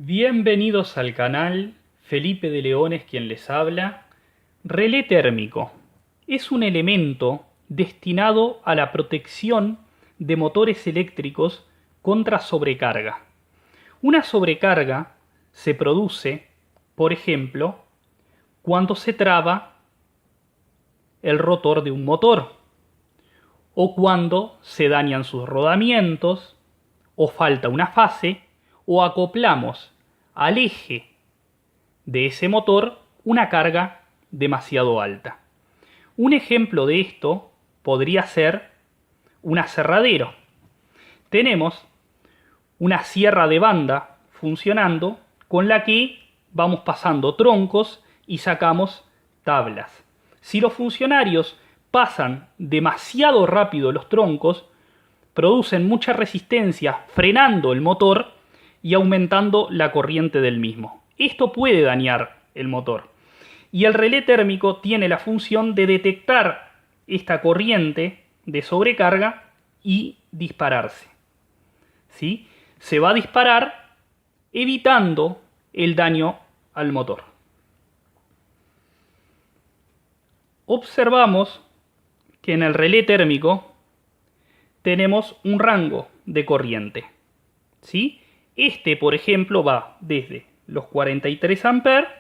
Bienvenidos al canal, Felipe de León es quien les habla. Relé térmico es un elemento destinado a la protección de motores eléctricos contra sobrecarga. Una sobrecarga se produce, por ejemplo, cuando se traba el rotor de un motor, o cuando se dañan sus rodamientos, o falta una fase, o acoplamos al eje de ese motor una carga demasiado alta. Un ejemplo de esto podría ser un aserradero. Tenemos una sierra de banda funcionando con la que vamos pasando troncos y sacamos tablas. Si los funcionarios pasan demasiado rápido los troncos, producen mucha resistencia frenando el motor y aumentando la corriente del mismo. Esto puede dañar el motor. Y el relé térmico tiene la función de detectar esta corriente de sobrecarga y dispararse. ¿Sí? Se va a disparar evitando el daño al motor. Observamos que en el relé térmico tenemos un rango de corriente. ¿Sí? Este, por ejemplo, va desde los 43 amperes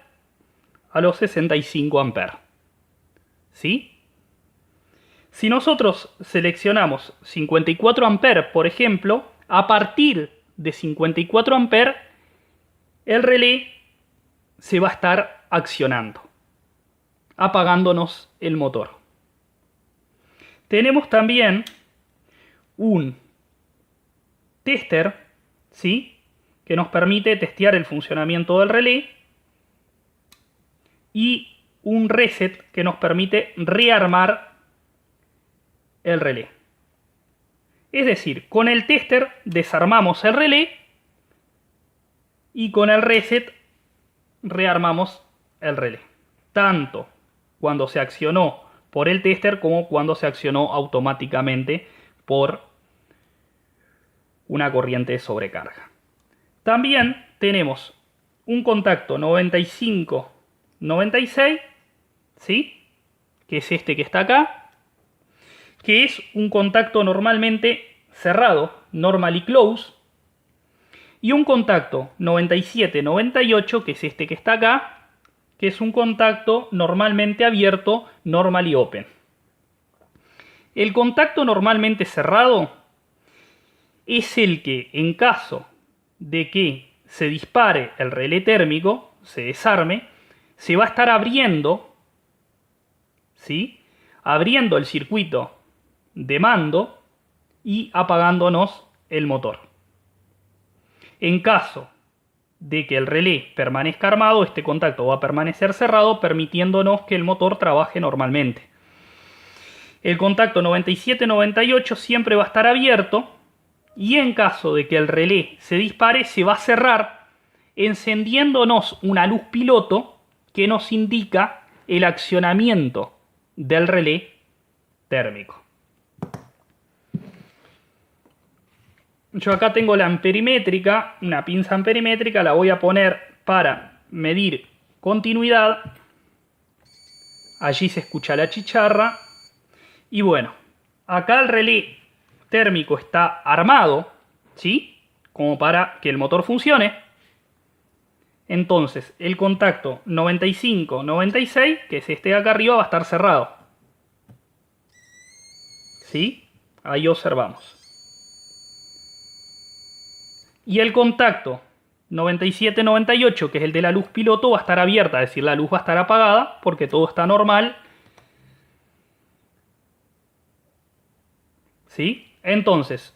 a los 65 amperes. ¿Sí? Si nosotros seleccionamos 54 amperes, por ejemplo, a partir de 54 amperes, el relé se va a estar accionando, apagándonos el motor. Tenemos también un tester, ¿sí?, que nos permite testear el funcionamiento del relé, y un reset que nos permite rearmar el relé. Es decir, con el tester desarmamos el relé y con el reset rearmamos el relé, tanto cuando se accionó por el tester como cuando se accionó automáticamente por una corriente de sobrecarga. También tenemos un contacto 95-96, ¿sí?, que es este que está acá, que es un contacto normalmente cerrado, normally close, y un contacto 97-98, que es este que está acá, que es un contacto normalmente abierto, normally open. El contacto normalmente cerrado es el que, en caso de que se dispare el relé térmico, se desarme, se va a estar abriendo, ¿sí?, abriendo el circuito de mando y apagándonos el motor. En caso de que el relé permanezca armado, este contacto va a permanecer cerrado, permitiéndonos que el motor trabaje normalmente. El contacto 97-98 siempre va a estar abierto, y en caso de que el relé se dispare, se va a cerrar, encendiéndonos una luz piloto que nos indica el accionamiento del relé térmico. Yo acá tengo la amperimétrica, una pinza amperimétrica, la voy a poner para medir continuidad. Allí se escucha la chicharra. Y bueno, acá el relé térmico está armado, ¿sí?, como para que el motor funcione. Entonces, el contacto 95-96, que es este de acá arriba, va a estar cerrado. ¿Sí? Ahí observamos. Y el contacto 97-98, que es el de la luz piloto, va a estar abierta, es decir, la luz va a estar apagada porque todo está normal. ¿Sí? Entonces,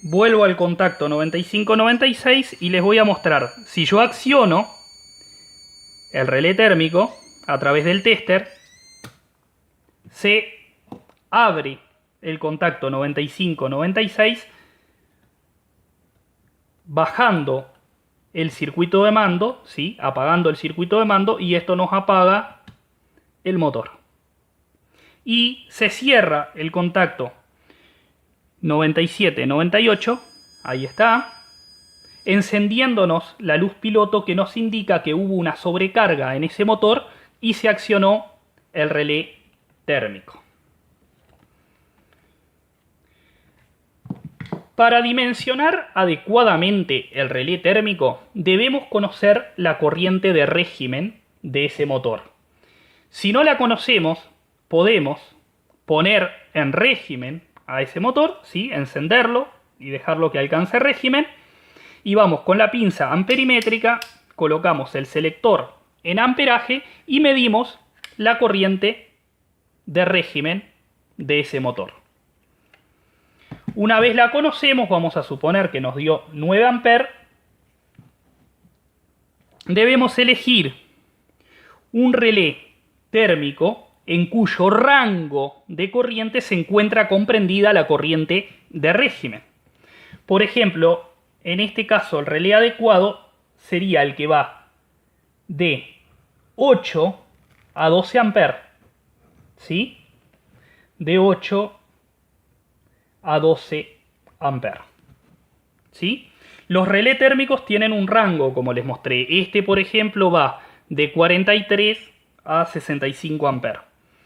vuelvo al contacto 95-96 y les voy a mostrar. Si yo acciono el relé térmico a través del tester, se abre el contacto 95-96, bajando el circuito de mando, ¿sí?, apagando el circuito de mando, y esto nos apaga el motor. Y se cierra el contacto 97-98, ahí está. encendiéndonos la luz piloto que nos indica que hubo una sobrecarga en ese motor y se accionó el relé térmico. Para dimensionar adecuadamente el relé térmico, debemos conocer la corriente de régimen de ese motor. Si no la conocemos, podemos poner en régimen a ese motor, ¿sí? Encenderlo y dejarlo que alcance régimen, y vamos con la pinza amperimétrica, colocamos el selector en amperaje y medimos la corriente de régimen de ese motor. Una vez la conocemos, vamos a suponer que nos dio 9 amperes, debemos elegir un relé térmico en cuyo rango de corriente se encuentra comprendida la corriente de régimen. Por ejemplo, en este caso el relé adecuado sería el que va de 8 a 12 amperes, ¿sí? De 8 a 12 amperes, ¿sí? Los relés térmicos tienen un rango, como les mostré. Este, por ejemplo, va de 43 a 65 amperes,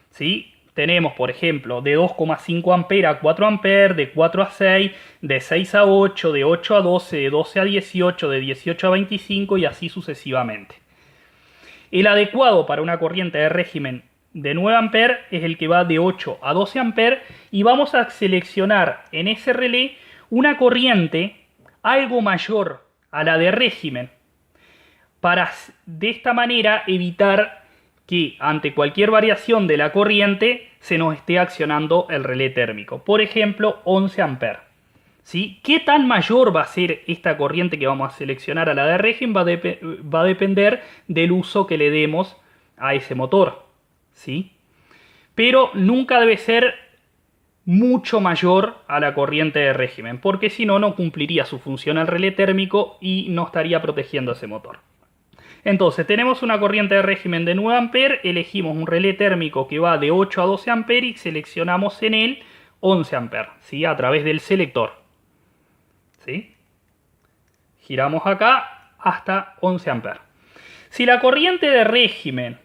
¿sí? Tenemos, por ejemplo, de 2,5 amperes a 4 amperes, de 4 a 6, de 6 a 8, de 8 a 12, de 12 a 18, de 18 a 25 y así sucesivamente. El adecuado para una corriente de régimen de 9 amperes es el que va de 8 a 12 amperes y vamos a seleccionar en ese relé una corriente algo mayor a la de régimen para de esta manera evitar que ante cualquier variación de la corriente se nos esté accionando el relé térmico. Por ejemplo, 11 amperes. ¿Sí? ¿Qué tan mayor va a ser esta corriente que vamos a seleccionar a la de régimen? Va a depender del uso que le demos a ese motor, ¿sí? Pero nunca debe ser mucho mayor a la corriente de régimen, porque si no, no cumpliría su función el relé térmico y no estaría protegiendo ese motor. Entonces, tenemos una corriente de régimen de 9 amperes, elegimos un relé térmico que va de 8 a 12 amperes y seleccionamos en él 11 amperes, ¿sí? A través del selector, ¿sí? Giramos acá hasta 11 amperes. Si la corriente de régimen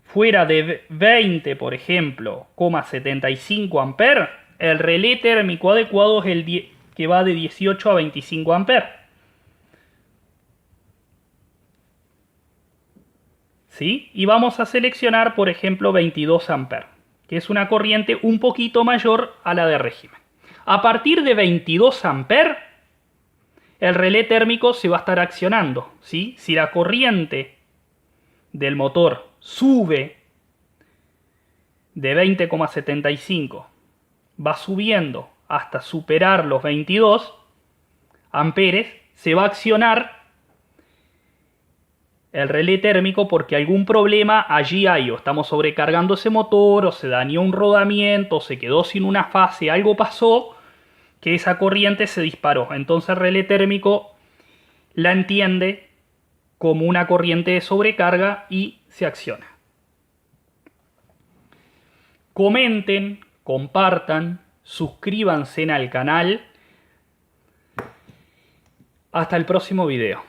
fuera de 20, por ejemplo, 75 amperes, el relé térmico adecuado es el que va de 18 a 25 amperes. ¿Sí? Y vamos a seleccionar, por ejemplo, 22 amperes, que es una corriente un poquito mayor a la de régimen. A partir de 22 amperes, el relé térmico se va a estar accionando, ¿sí? Si la corriente del motor sube de 20,75, va subiendo hasta superar los 22 amperes, se va a accionar el relé térmico porque algún problema allí hay, o estamos sobrecargando ese motor, o se dañó un rodamiento, o se quedó sin una fase, algo pasó que esa corriente se disparó. Entonces el relé térmico la entiende como una corriente de sobrecarga y se acciona. Comenten, compartan, suscríbanse al canal. Hasta el próximo video.